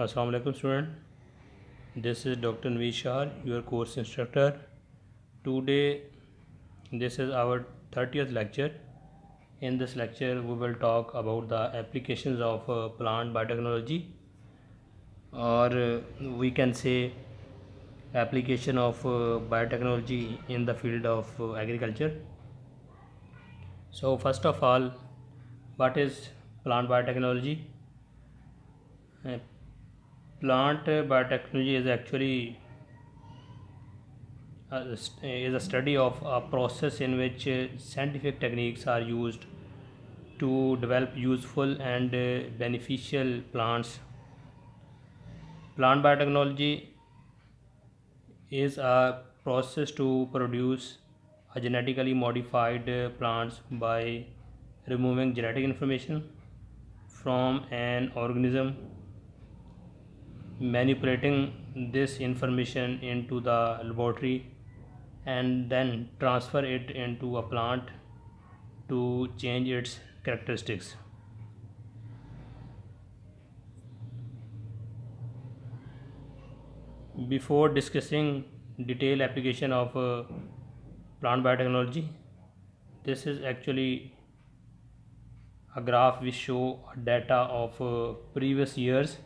Assalamu alaikum student. This is Dr. Nveed Shah, your course instructor. Today, this is our 30th lecture. In this lecture, we will talk about the applications of plant biotechnology, or we can say application of biotechnology in the field of agriculture. So first of all, what is plant biotechnology? Uh, Plant biotechnology is actually is a study of a process in which scientific techniques are used to develop useful and beneficial plants. Plant biotechnology is a process to produce a genetically modified plants by removing genetic information from an organism, manipulating this information into the laboratory, and then transfer it into a plant to change its characteristics. Before discussing detailed application of plant biotechnology, this is actually a graph which show data of previous years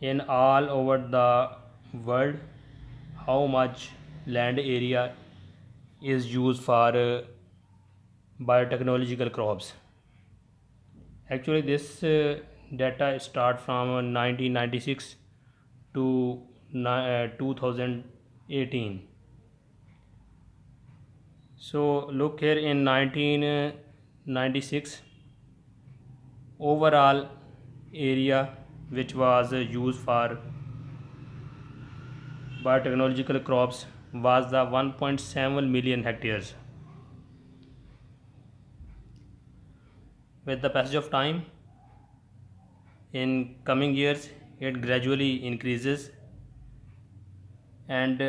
in all over the world, how much land area is used for biotechnological crops. Actually, this data start from 1996 to 2018. So look here, in 1996, overall area which was used for biotechnological crops was the 1.7 million hectares. With the passage of time, in coming years, it gradually increases, and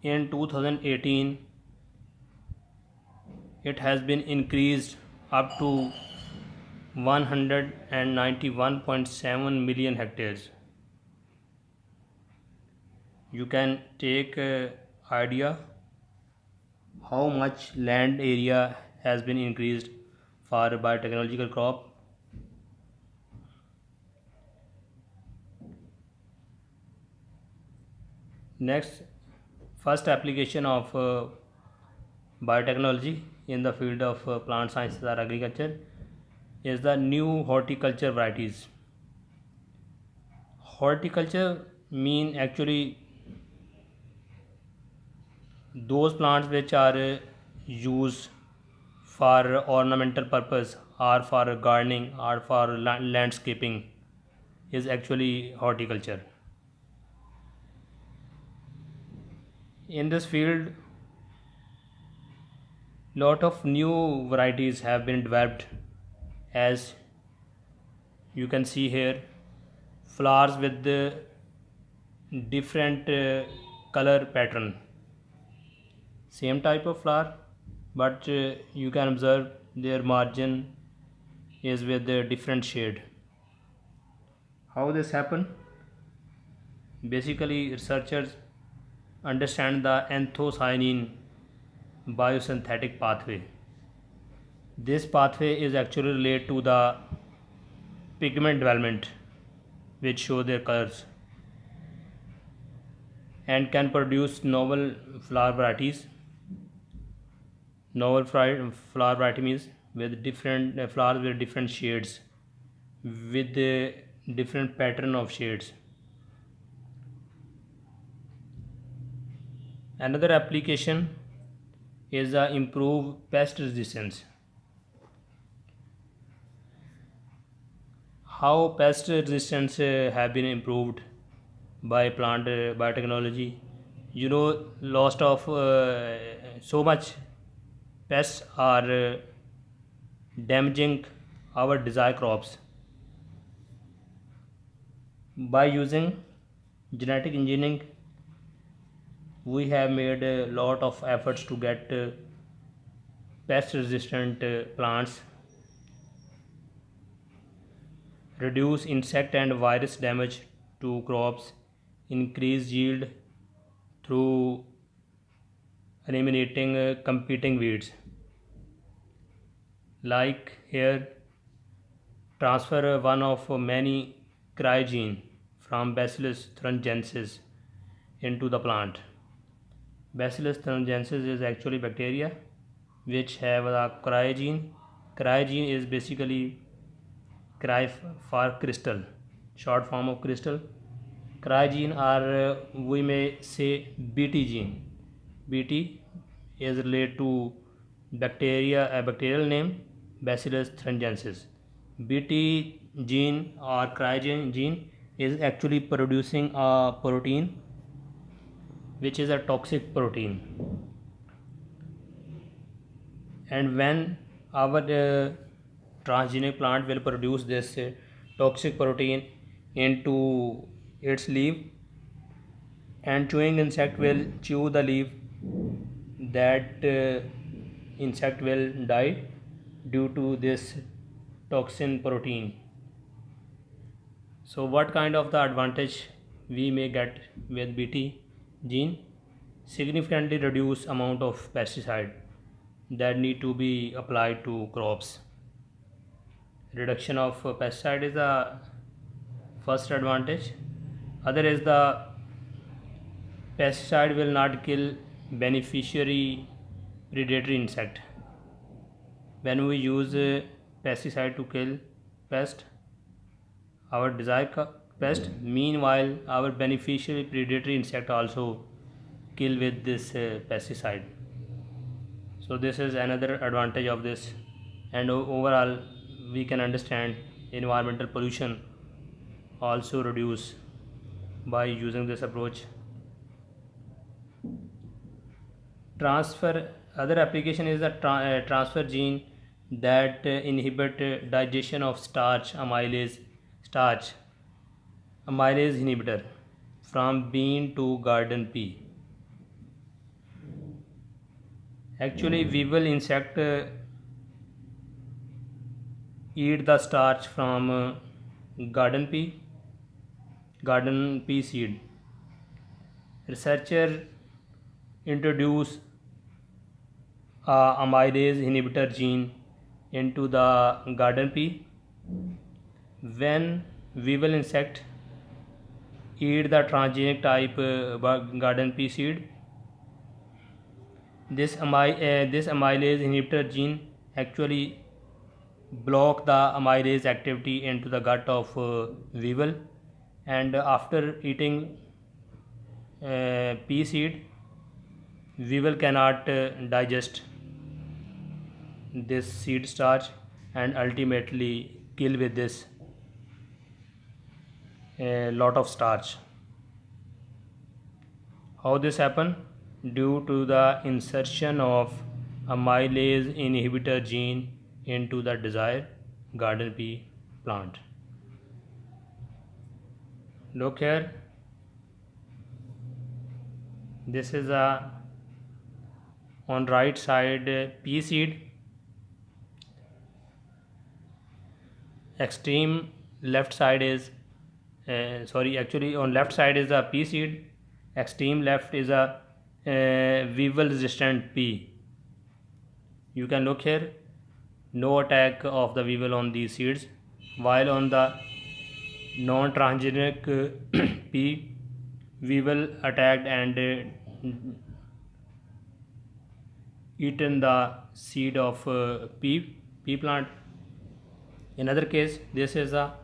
in 2018 it has been increased up to 191.7 million hectares. You can take idea how much land area has been increased for biotechnological crop. Next, first application of biotechnology in the field of plant sciences or agriculture is the new horticulture varieties. Horticulture mean actually those plants which are used for ornamental purpose or for gardening or for landscaping is actually horticulture. In this field, lot of new varieties have been developed, as you can see here, flowers with the different color pattern, same type of flower, but you can observe their margin is with a different shade. How this happen? Basically, researchers understand the anthocyanin biosynthetic pathway. This pathway is actually related to the pigment development, which show their colors, and can produce novel flower varieties. Novel flower variety means with different flowers with different shades, with a different pattern of shades. Another application is the improve pest resistance. How pest resistance have been improved by plant biotechnology? You know, lost of so much pests are damaging our desired crops. By using genetic engineering, we have made a lot of efforts to get pest resistant plants. reduce insect and virus damage to crops, increase yield through eliminating competing weeds. Like here, transfer one of many cryogene from Bacillus thuringiensis into the plant. Bacillus thuringiensis is actually bacteria which have a cryogene. Cryogene is basically cry for crystal, short form of crystal. Cryogene are we may say Bt gene. Bt is related to bacteria, a bacterial name Bacillus thuringiensis. Bt gene or cryogene gene is actually producing a protein which is a toxic protein, and when our transgenic plant will produce this toxic protein into its leaf, and chewing insect will chew the leaf, that insect will die due to this toxin protein. So what kind of the advantage we may get with Bt gene? Significantly reduce amount of pesticide that need to be applied to crops. Reduction of pesticide is the first advantage. Other is the pesticide will not kill beneficiary predatory insect. When we use pesticide to kill pest, our desired pest, meanwhile our beneficiary predatory insect also kill with this pesticide. So this is another advantage of this, and overall we can understand environmental pollution also reduce by using this approach. Transfer, other application is the transfer gene that inhibit digestion of starch amylase inhibitor from bean to garden pea. Actually, weevil insect eat the starch from garden pea seed. Researcher introduce amylase inhibitor gene into the garden pea. When weevil insect eat the transgenic type garden pea seed, this amylase inhibitor gene actually block the amylase activity into the gut of weevil, and after eating pea seed, weevil cannot digest this seed starch and ultimately kill with this a lot of starch. How this happen? Due to the insertion of amylase inhibitor gene into the desired garden pea plant. Look here, this is a on right side pea seed, extreme left side is actually on left side is a pea seed, extreme left is a weevil resistant pea. You can look here, no attack of the weevil on these seeds, while on the non transgenic pea, weevil attacked and eaten the seed of pea plant. In other case, this is a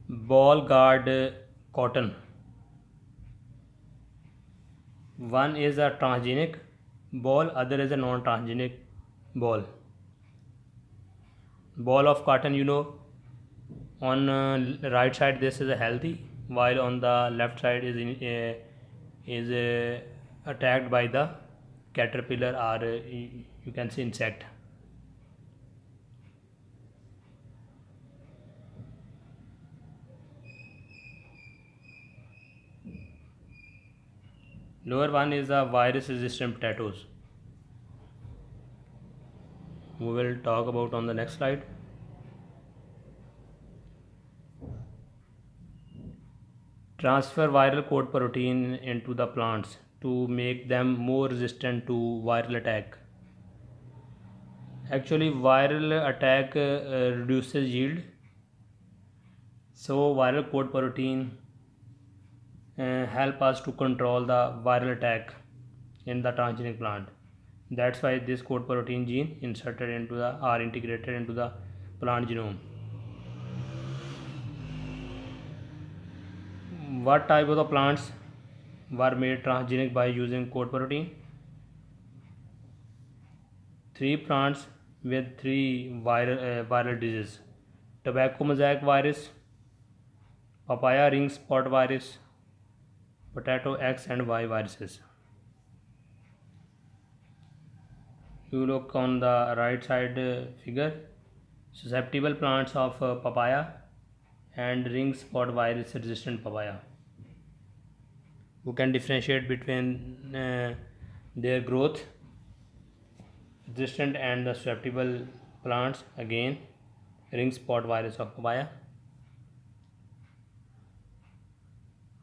ball gourd cotton. One is a transgenic ball, other is a non-transgenic ball. Ball of cotton, you know, on right side this is a healthy, while on the left side is attacked by the caterpillar or you can say insect. Lower one is the virus resistant potatoes. We will talk about on the next slide. transfer viral coat protein into the plants to make them more resistant to viral attack. Actually, viral attack reduces yield, so viral coat protein help us to control the viral attack in the transgenic plant. That's why this coat protein gene inserted into the or integrated into the plant genome. What type of the plants were made transgenic by using coat protein? 3 plants with 3 viral diseases: tobacco mosaic virus, papaya ring spot virus, potato X and Y viruses. You look on the right side figure, susceptible plants of papaya and ring spot virus resistant papaya. We can differentiate between their growth resistant and the susceptible plants. Again, ring spot virus of papaya.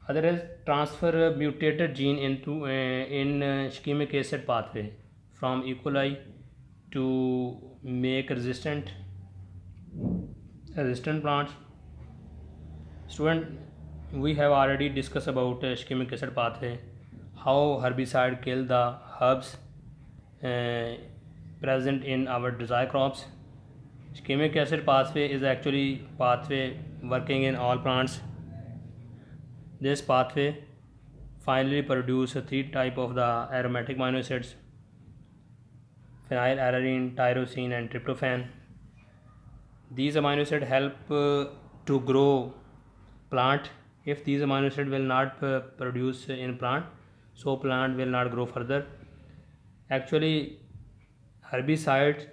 Other is transfer a mutated gene into in ischemic acid pathway from E. coli to make resistant plants. Student, we have already discussed about ischemic acid pathway, how herbicide kill the herbs present in our desire crops. Ischemic acid pathway is actually pathway working in all plants. This pathway finally produce 3 type of the aromatic amino acids: phenylalanine, tyrosine and tryptophan. These amino acids help to grow plant. If these amino acids will not produce in plant, so plant will not grow further. Actually, herbicides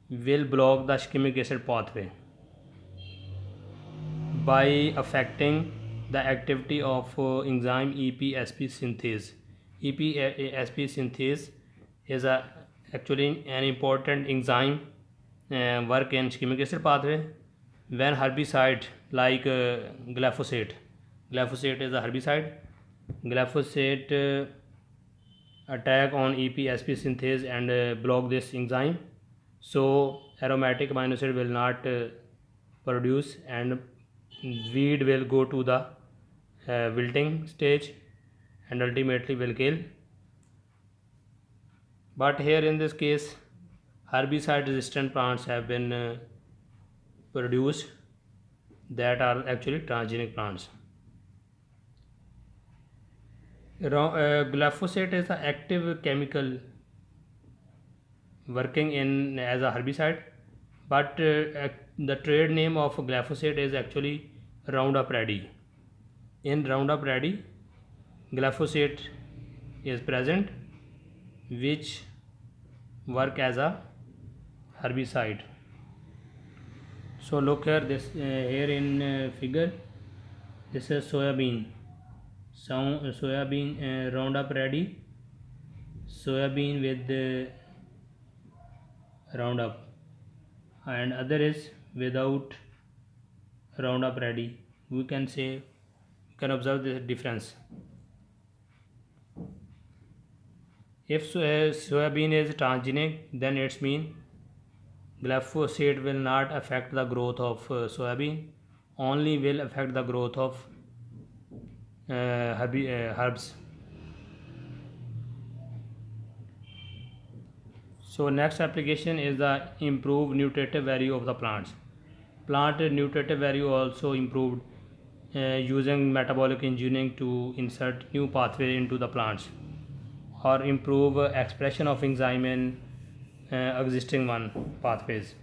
will block the ischemic acid pathway by affecting the activity of enzyme EPSP synthase. EPSP synthase is actually an important enzyme work in ischemic acid pathway. When herbicide like glyphosate is a herbicide, glyphosate attack on EPSP synthase and block this enzyme, so aromatic amino acid will not produce and weed will go to the wilting stage and ultimately will kill. But here in this case, herbicide resistant plants have been produced that are actually transgenic plants. Glyphosate is an active chemical working in as a herbicide, but the trade name of glyphosate is actually Roundup Ready. In Roundup Ready, glyphosate is present, which work as a herbicide. So look here, this here in figure, this is soybean. Soybean Roundup Ready, soybean with Roundup, and other is without Roundup Ready. We can say, you can observe the difference. If soybean is transgenic, then it means glyphosate will not affect the growth of soybean, only will affect the growth of herbs. So next application is the improved nutritive value of the plants. Plant nutritive value also improved using metabolic engineering to insert new pathway into the plants or improve expression of enzyme in existing pathways.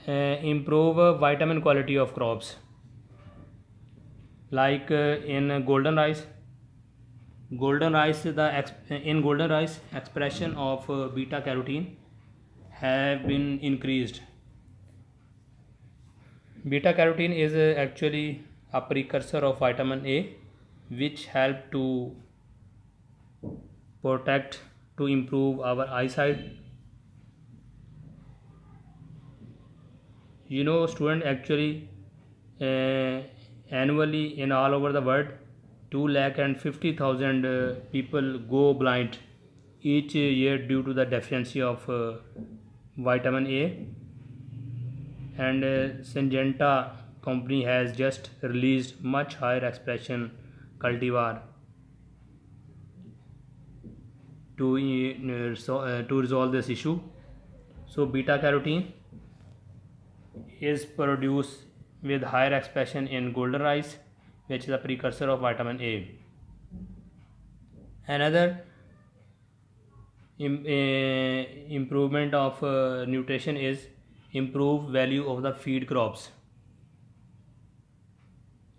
Improve vitamin quality of crops, like in golden rice. In golden rice, expression of beta carotene have been increased. Beta carotene is actually a precursor of vitamin A, which help to protect, to improve our eyesight. You know, student, actually uh, annually in all over the world 2,50,000 people go blind each year due to the deficiency of vitamin A. And Syngenta company has just released much higher expression cultivar to resolve this issue. So beta carotene is produced with higher expression in golden rice, which is a precursor of vitamin A. Another improvement of nutrition is improved value of the feed crops.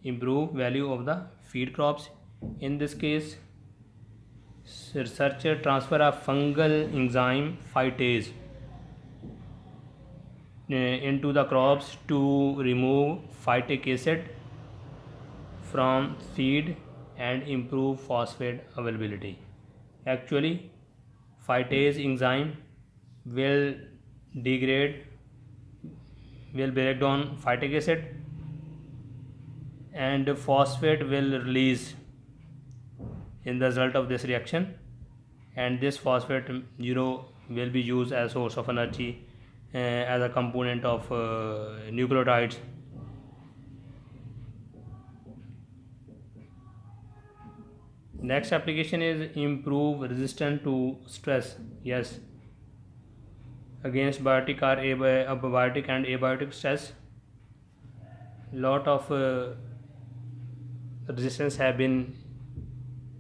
Improve value of the feed crops. In this case, researcher transfer a fungal enzyme phytase into the crops to remove phytic acid from feed and improve phosphate availability. Actually, phytase enzyme will degrade, will break down phytic acid, and phosphate will release in the result of this reaction, and this phosphate will be used as source of energy as a component of nucleotides. Next application is improve resistance to stress. Yes, against biotic or abiotic and abiotic stress, lot of resistance have been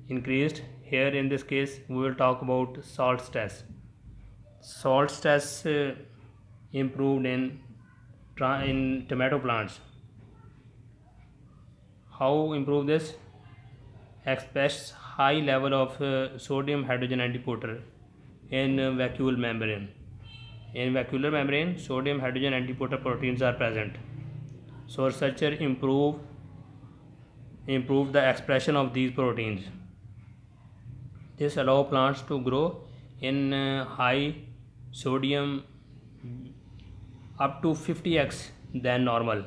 increased. Here in this case we will talk about salt stress. Salt stress improved in tomato plants. How improve this? Express high level of sodium hydrogen antiporter in vacuole membrane. In vacuolar membrane, sodium hydrogen antiporter proteins are present. So researcher improve the expression of these proteins. This allow plants to grow in high sodium up to 50x than normal,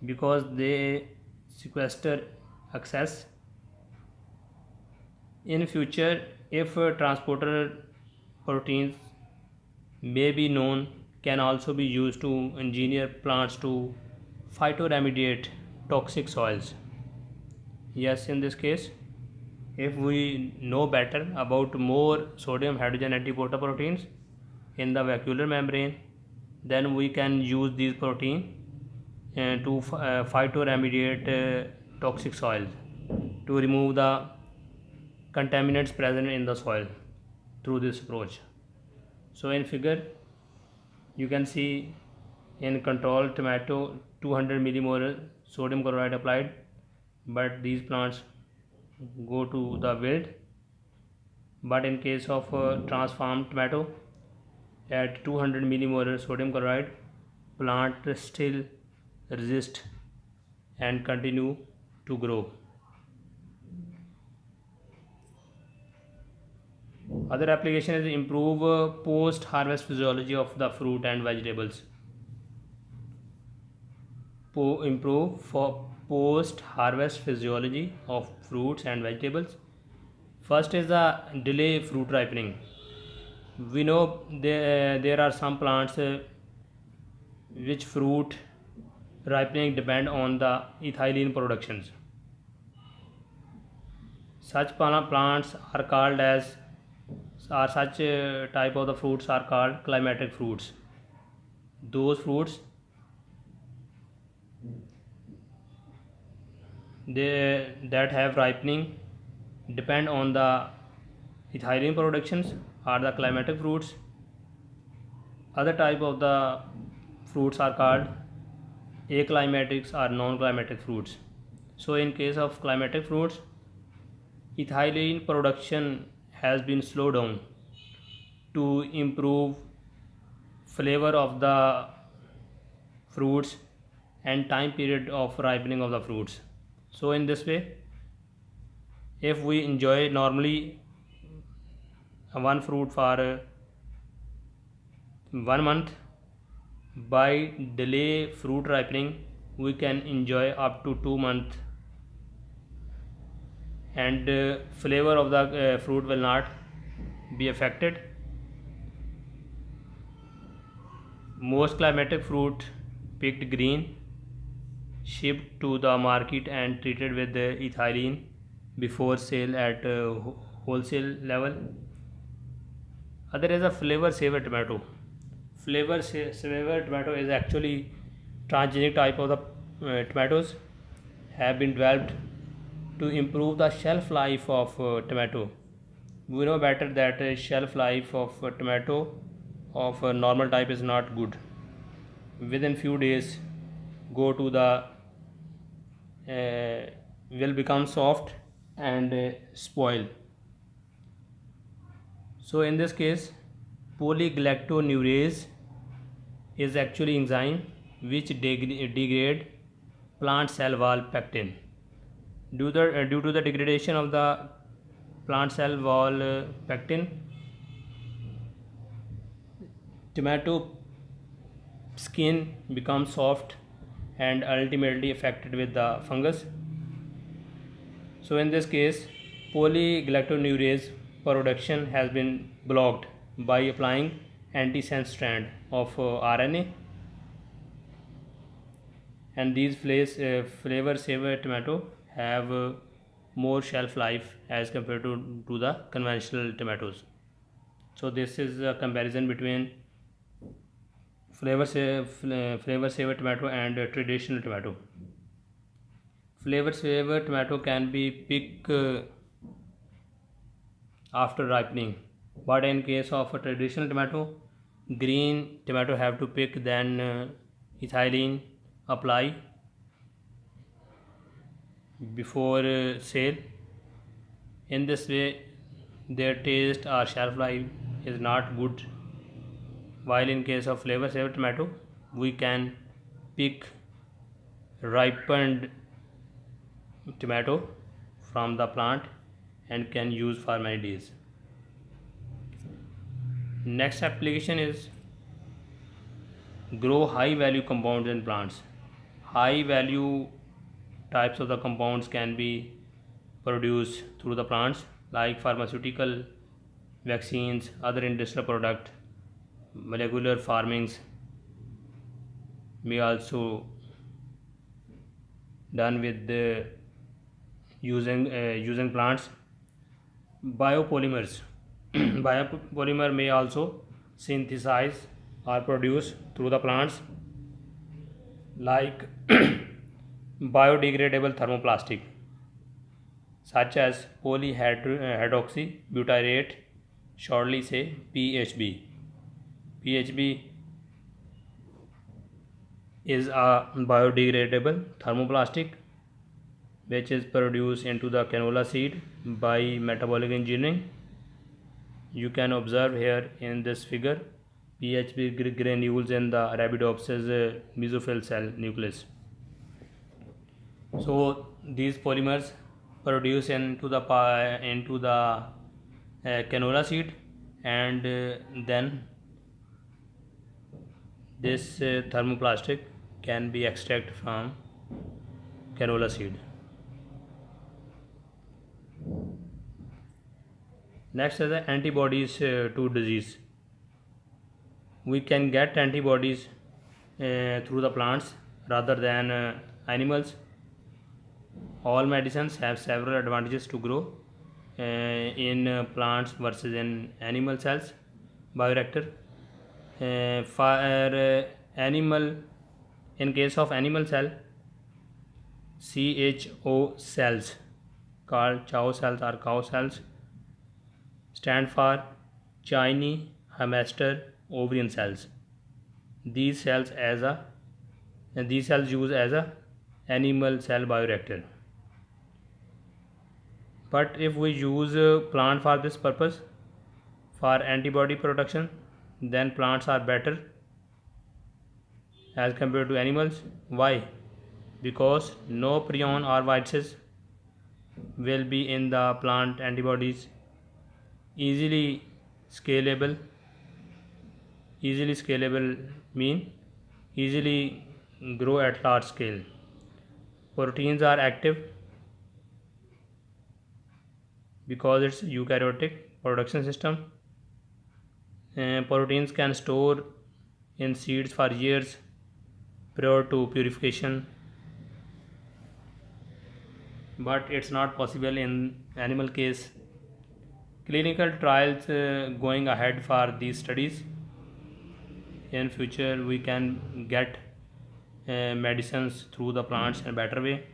because they sequester excess. In future, if transporter proteins may be known, can also be used to engineer plants to phytoremediate toxic soils. Yes, in this case, if we know better about more sodium hydrogen antiporter proteins in the vacuolar membrane, then we can use these proteins to phytoremediate toxic soil, to remove the contaminants present in the soil through this approach. So in figure you can see, in controlled tomato 200 millimolar sodium chloride applied, but these plants go to the wilt. But in case of transformed tomato, at 200 millimolar sodium chloride, plant still resist and continue to grow. Other application is improve post harvest physiology of the fruit and vegetables. Improve for post harvest physiology of fruits and vegetables. First is the delay fruit ripening. We know there are some plants which fruit ripening depend on the ethylene productions. Such plants are called as, or such type of the fruits are called climatic fruits. Those fruits that have ripening depend on the ethylene productions are the climatic fruits. Other type of the fruits are called aclimatics or non-climatic fruits. So in case of climatic fruits, ethylene production has been slowed down to improve flavor of the fruits and time period of ripening of the fruits. So in this way, if we enjoy normally one fruit for 1 month, by delay fruit ripening we can enjoy up to 2 months, and flavor of the fruit will not be affected. Most climatic fruit picked green, shipped to the market and treated with ethylene before sale at wholesale level. Other is a flavor saver tomato. Saver tomato is actually transgenic type of the tomatoes have been developed to improve the shelf life of tomato. We know better that shelf life of tomato of normal type is not good. Within few days go to the will become soft and spoil. So in this case, polygalactonurease is actually enzyme which degrade plant cell wall pectin. Due to the degradation of the plant cell wall pectin, tomato skin becomes soft and ultimately affected with the fungus. So in this case, polygalactonurease production has been blocked by applying antisense strand of RNA, and these flavor saver tomato have more shelf life as compared to the conventional tomatoes. So this is a comparison between flavor saver tomato and traditional tomato. Flavor saver tomato can be picked after ripening, but in case of a traditional tomato, green tomato have to pick, then ethylene apply before sale. In this way, their taste or shelf life is not good, while in case of flavor saver tomato, we can pick ripened tomato from the plant and can use for many days. Next application is grow high value compounds in plants. High value types of the compounds can be produced through the plants, like pharmaceutical, vaccines, other industrial product. Molecular farmings may also done with the using plants. Biopolymers biopolymer may also synthesize or produce through the plants, like biodegradable thermoplastic such as polyhydroxybutyrate, shortly say PHB. PHB is a biodegradable thermoplastic which is produced into the canola seed by metabolic engineering. You can observe here in this figure PHB granules in the Arabidopsis mesophyll cell nucleus. So these polymers produce into the canola seed, and then this thermoplastic can be extracted from canola seed. Next is the antibodies to disease. We can get antibodies through the plants rather than animals. All medicines have several advantages to grow in plants versus in animal cells. Bioreactor for animal, in case of animal cell, CHO cells called chow cells or cow cells stand for Chinese hamster ovarian cells. These cells use as a animal cell bioreactor. But if we use plant for this purpose, for antibody production, then plants are better as compared to animals. Why? Because no prion or viruses will be in the plant antibodies. Easily scalable mean easily grow at large scale. Proteins are active because it's eukaryotic production system. Proteins can store in seeds for years prior to purification, but it's not possible in animal case. Clinical trials going ahead for these studies. In future we can get medicines through the plants in a better way.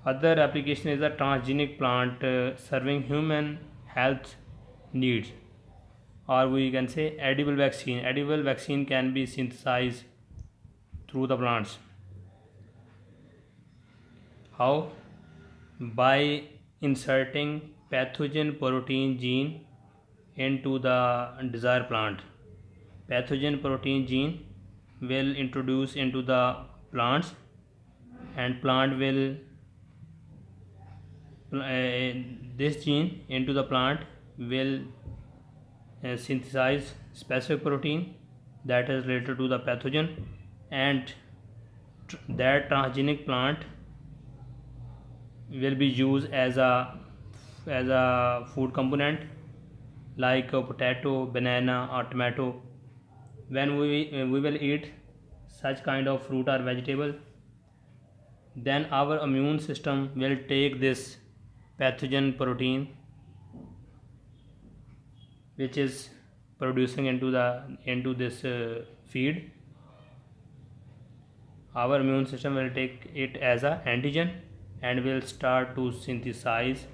Other application is a transgenic plant serving human health needs, or we can say edible vaccine. Edible vaccine can be synthesized through the plants. How? By inserting pathogen protein gene into the desired plant. Pathogen protein gene will introduce into the plants, and plant will this gene into the plant will synthesize specific protein that is related to the pathogen, and that transgenic plant will be used as a food component like a potato, banana or tomato. When we will eat such kind of fruit or vegetable, then our immune system will take this pathogen protein which is producing into this feed. Our immune system will take it as a antigen and will start to synthesize,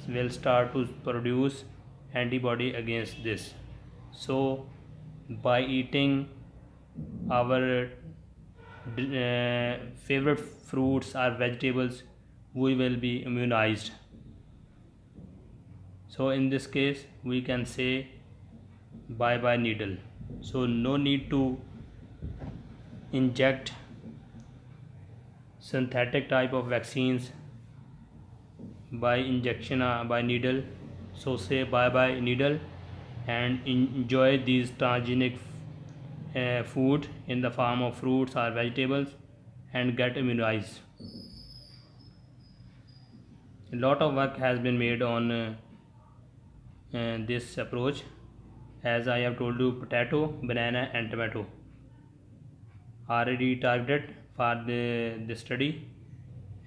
will start to produce antibody against this. So by eating our favorite fruits or vegetables, we will be immunized. So in this case we can say bye bye needle. So no need to inject synthetic type of vaccines by injection by needle. So say bye bye needle and enjoy these transgenic food in the form of fruits or vegetables and get immunized. A lot of work has been made on this approach. As I have told you, potato, banana and tomato already targeted for the study.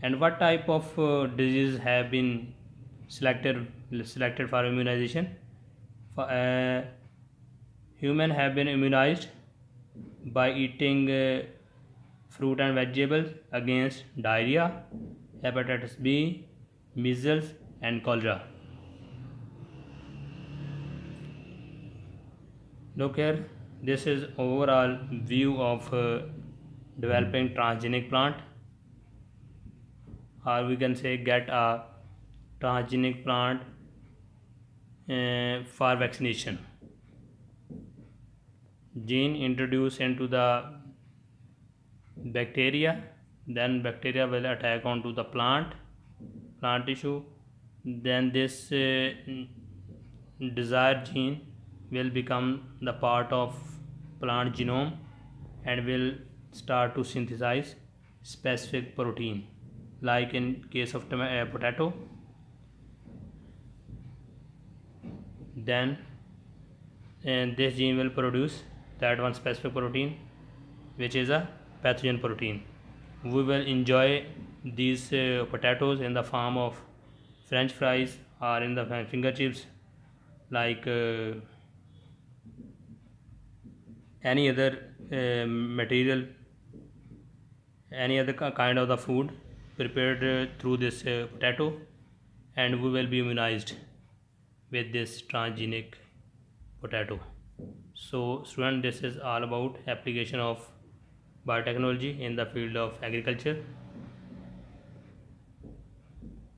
And what type of diseases have been selected for immunization? Human have been immunized by eating fruit and vegetables against diarrhea, hepatitis B, measles and cholera. Look here, this is overall view of developing transgenic plant, or we can say get a transgenic plant for vaccination. Gene introduced into the bacteria, then bacteria will attack onto the plant tissue, then this desired gene will become the part of plant genome and will start to synthesize specific protein, like in case of potato. Then this gene will produce that one specific protein which is a pathogen protein. We will enjoy these potatoes in the form of french fries or in the finger chips, like any other material, any other kind of the food prepared through this potato, and we will be immunized with this transgenic potato. So student, this is all about application of biotechnology in the field of agriculture.